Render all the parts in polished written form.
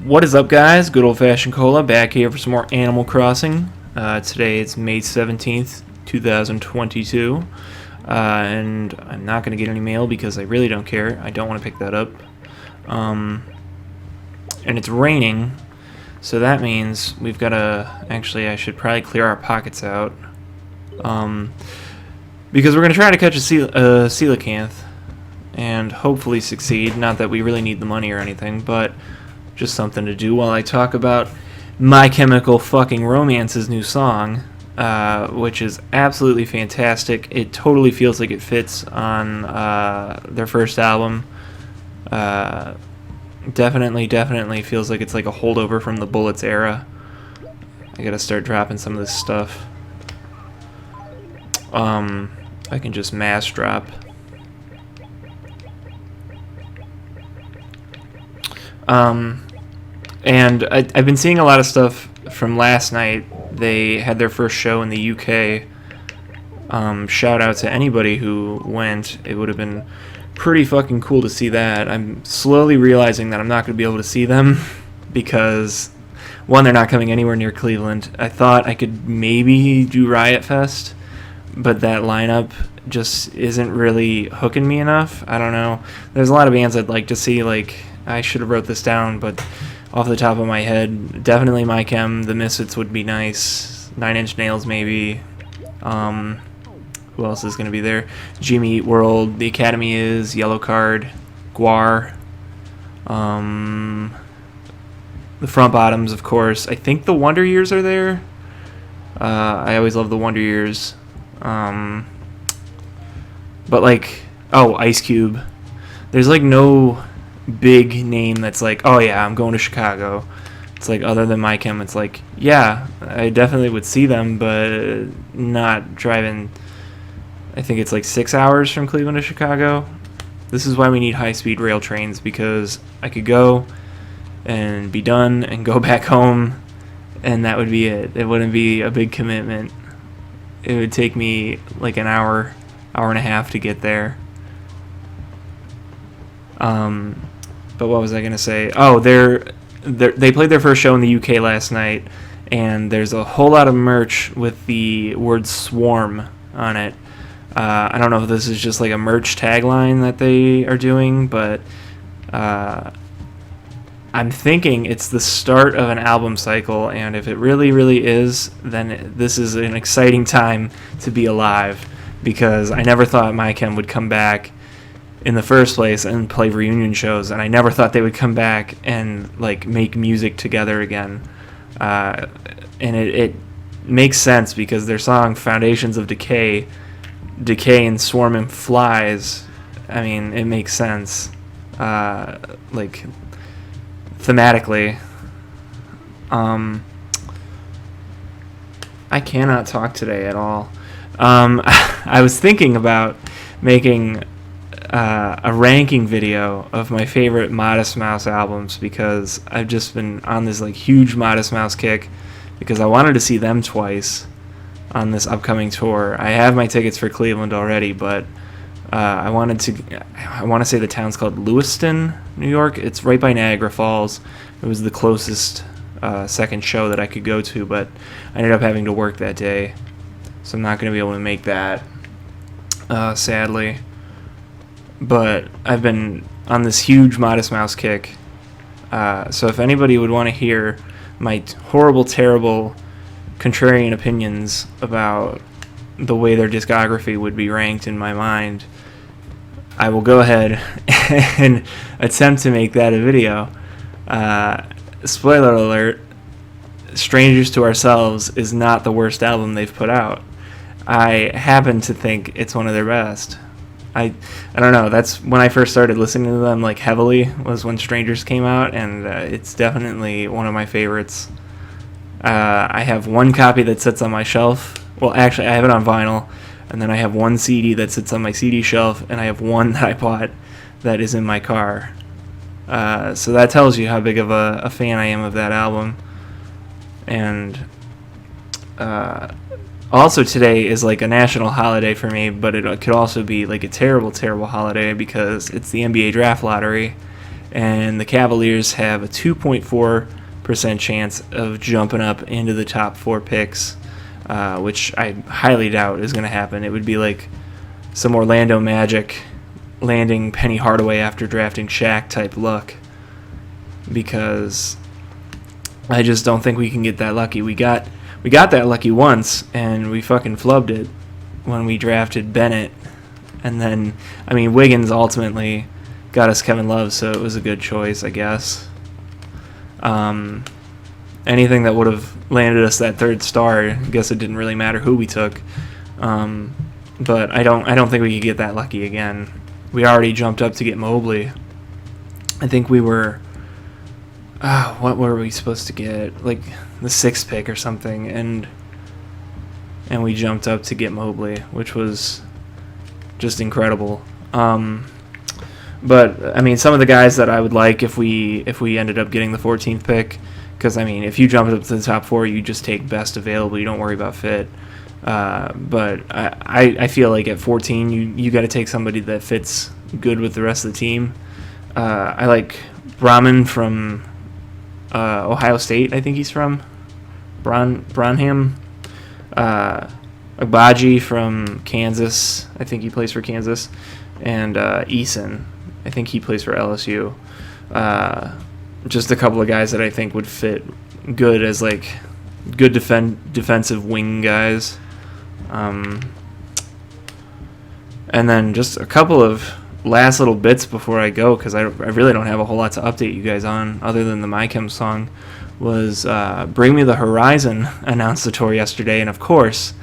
What is up, guys? Good old-fashioned cola back here for some more Animal Crossing. Today it's May 17th, 2022, and I'm not going to get any mail because I really don't care. I don't want to pick that up. And it's raining, so that means we've got to... Actually, I should probably clear our pockets out. Because we're going to try to catch a coelacanth and hopefully succeed. Not that we really need the money or anything, but just something to do while I talk about My Chemical Fucking Romance's new song, which is absolutely fantastic. It totally feels like it fits on their first album. Definitely feels like it's like a holdover from the Bullets era. I gotta start dropping some of this stuff. I can just mass drop. And I've been seeing a lot of stuff from last night. They had their first show in the UK. Shout out to anybody who went. It would have been pretty fucking cool to see that. I'm slowly realizing that I'm not going to be able to see them because, one, they're not coming anywhere near Cleveland. I thought I could maybe do Riot Fest, but that lineup just isn't really hooking me enough. I don't know. There's a lot of bands I'd like to see. Like, I should have wrote this down, but off the top of my head, definitely My Chem, The Misfits would be nice. 9 Inch Nails, maybe. Who else is going to be there? Jimmy Eat World, The Academy is, Yellow Card, Guar. The Front Bottoms, of course. I think the Wonder Years are there. I always love the Wonder Years. But like, Ice Cube. There's like no big name that's like, oh yeah, I'm going to Chicago. It's like, other than My Chem, it's like, yeah, I definitely would see them, but not driving. I think it's like 6 hours from Cleveland to Chicago. This is why we need high-speed rail trains, because I could go and be done and go back home, and that would be it. It wouldn't be a big commitment. It would take me like an hour and a half to get there. But what was I going to say? Oh, they played their first show in the UK last night, and there's a whole lot of merch with the word Swarm on it. I don't know if this is just like a merch tagline that they are doing, but I'm thinking it's the start of an album cycle, and if it really is, then this is an exciting time to be alive, because I never thought My Chem would come back in the first place and play reunion shows, and I never thought they would come back and like make music together again. And it makes sense, because their song Foundations of Decay and Swarming Flies, I mean, it makes sense, like thematically. I cannot talk today at all. I was thinking about making a ranking video of my favorite Modest Mouse albums, because I've just been on this like huge Modest Mouse kick, because I wanted to see them twice on this upcoming tour. I have my tickets for Cleveland already, but I want to say the town's called Lewiston, New York. It's right by Niagara Falls. It was the closest second show that I could go to, but I ended up having to work that day, so I'm not going to be able to make that, sadly. But I've been on this huge Modest Mouse kick, so if anybody would want to hear my horrible, terrible, contrarian opinions about the way their discography would be ranked in my mind, I will go ahead and attempt to make that a video. Spoiler alert, Strangers to Ourselves is not the worst album they've put out. I happen to think it's one of their best. I don't know, that's when I first started listening to them like heavily, was when Strangers came out, and it's definitely one of my favorites. I have one copy that sits on my shelf. Well, actually, I have it on vinyl, and then I have one CD that sits on my CD shelf, and I have one that I bought that is in my car. So that tells you how big of a fan I am of that album. And also today is like a national holiday for me, but it could also be like a terrible, terrible holiday, because it's the NBA draft lottery, and the Cavaliers have a 2.4% chance of jumping up into the top 4 picks, which I highly doubt is going to happen. It would be like some Orlando Magic landing Penny Hardaway after drafting Shaq type luck, because I just don't think we can get that lucky. We got that lucky once, and we fucking flubbed it when we drafted Bennett. And then, I mean, Wiggins ultimately got us Kevin Love, so it was a good choice, I guess. Anything that would have landed us that 3rd star, I guess it didn't really matter who we took. But I don't think we could get that lucky again. We already jumped up to get Mobley. I think we were... what were we supposed to get? Like the 6th pick or something, and we jumped up to get Mobley, which was just incredible. But I mean, some of the guys that I would like if we ended up getting the 14th pick, because I mean, if you jump up to the top 4, you just take best available. You don't worry about fit. But I feel like at 14, you got to take somebody that fits good with the rest of the team. I like Brahman from Ohio State, I think he's from. Branham. Agbaji from Kansas, I think he plays for Kansas. And Eason, I think he plays for LSU. Just a couple of guys that I think would fit good as like good defensive wing guys. And then just a couple of last little bits before I go, because I really don't have a whole lot to update you guys on other than the MyChem song, was Bring Me the Horizon announced the tour yesterday. And of course,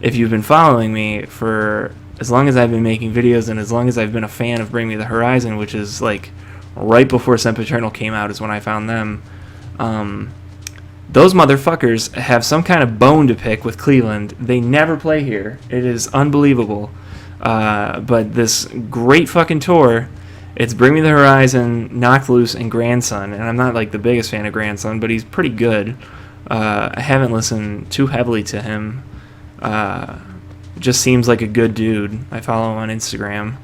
if you've been following me for as long as I've been making videos and as long as I've been a fan of Bring Me the Horizon, which is like right before Sempiternal came out is when I found them, those motherfuckers have some kind of bone to pick with Cleveland. They never play here. It is unbelievable. But this great fucking tour, it's Bring Me the Horizon, Knocked Loose, and Grandson. And I'm not like the biggest fan of Grandson, but he's pretty good. I haven't listened too heavily to him. Just seems like a good dude. I follow him on Instagram.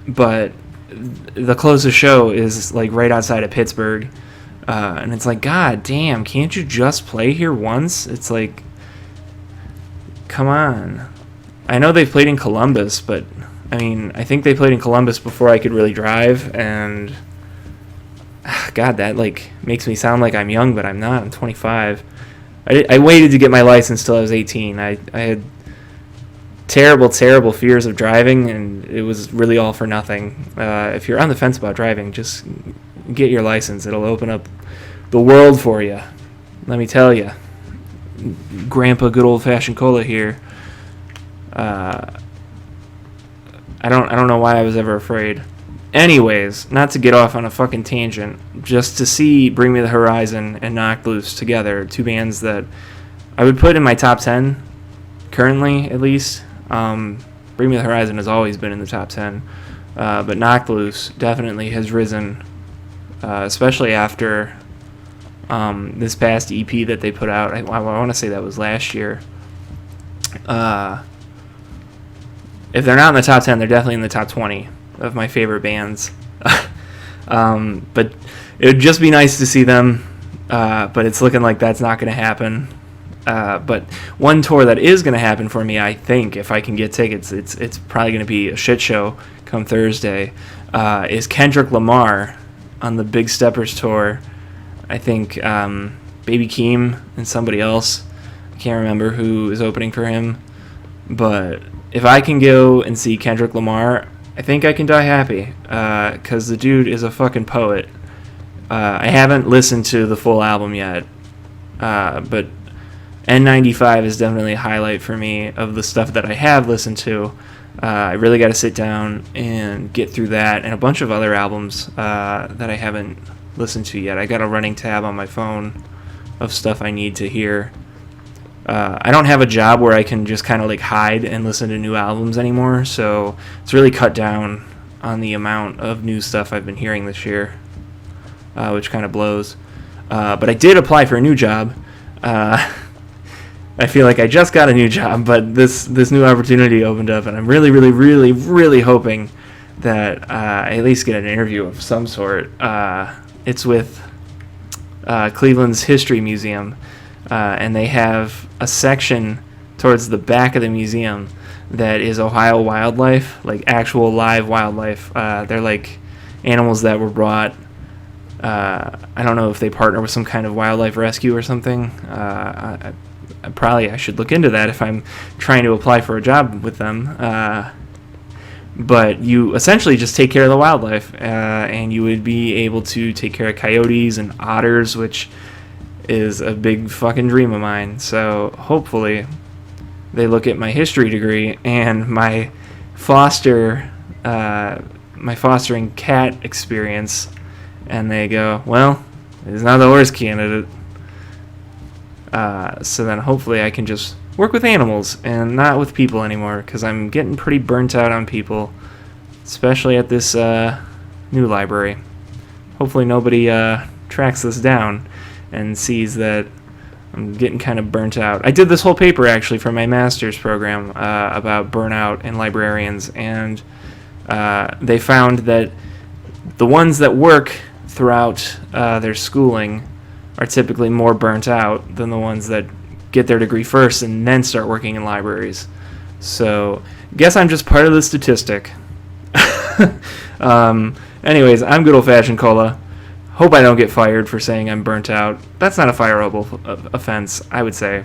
But the closest show is like right outside of Pittsburgh. And it's like, God damn, can't you just play here once? It's like, come on. I know they've played in Columbus, but I mean, I think they played in Columbus before I could really drive, and God, that like makes me sound like I'm young, but I'm not. I'm 25. I waited to get my license till I was 18. I had terrible fears of driving, and it was really all for nothing. If you're on the fence about driving, just get your license. It'll open up the world for you. Let me tell you. Grandpa Good Old Fashioned Cola here. I don't know why I was ever afraid. Anyways, not to get off on a fucking tangent, just to see Bring Me the Horizon and Knocked Loose together, two bands that I would put in my top 10, currently at least. Bring Me the Horizon has always been in the top 10, but Knocked Loose definitely has risen, especially after this past EP that they put out. I want to say that was last year. If they're not in the top 10, they're definitely in the top 20 of my favorite bands. But it would just be nice to see them, but it's looking like that's not going to happen. But one tour that is going to happen for me, I think, if I can get tickets, it's probably going to be a shit show come Thursday, is Kendrick Lamar on the Big Steppers tour. I think Baby Keem and somebody else. I can't remember who is opening for him. But if I can go and see Kendrick Lamar, I think I can die happy, because the dude is a fucking poet. I haven't listened to the full album yet, but N95 is definitely a highlight for me of the stuff that I have listened to. I really got to sit down and get through that and a bunch of other albums that I haven't listened to yet. I got a running tab on my phone of stuff I need to hear. I don't have a job where I can just kind of like hide and listen to new albums anymore, so it's really cut down on the amount of new stuff I've been hearing this year, which kind of blows. But I did apply for a new job. I feel like I just got a new job, but this new opportunity opened up, and I'm really hoping that I at least get an interview of some sort. It's with Cleveland's History Museum, and they have a section towards the back of the museum that is Ohio wildlife, like actual live wildlife. They're like animals that were brought. I don't know if they partner with some kind of wildlife rescue or something. I should look into that if I'm trying to apply for a job with them. But you essentially just take care of the wildlife, and you would be able to take care of coyotes and otters, which is a big fucking dream of mine. So hopefully they look at my history degree and my fostering cat experience, and they go, well, he's not the worst candidate. So then hopefully I can just work with animals and not with people anymore, because I'm getting pretty burnt out on people, especially at this new library. Hopefully nobody tracks this down and sees that I'm getting kind of burnt out. I did this whole paper actually for my master's program about burnout in librarians, and they found that the ones that work throughout their schooling are typically more burnt out than the ones that get their degree first and then start working in libraries. So, guess I'm just part of the statistic. Anyways, I'm Good Old Fashioned Cola. Hope I don't get fired for saying I'm burnt out. That's not a fireable offense, I would say.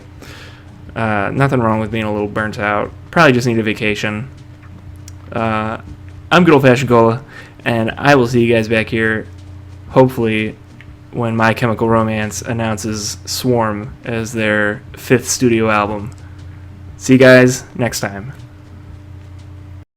Nothing wrong with being a little burnt out. Probably just need a vacation. I'm Good Old Fashioned Cola, and I will see you guys back here, hopefully, when My Chemical Romance announces Swarm as their 5th studio album. See you guys next time.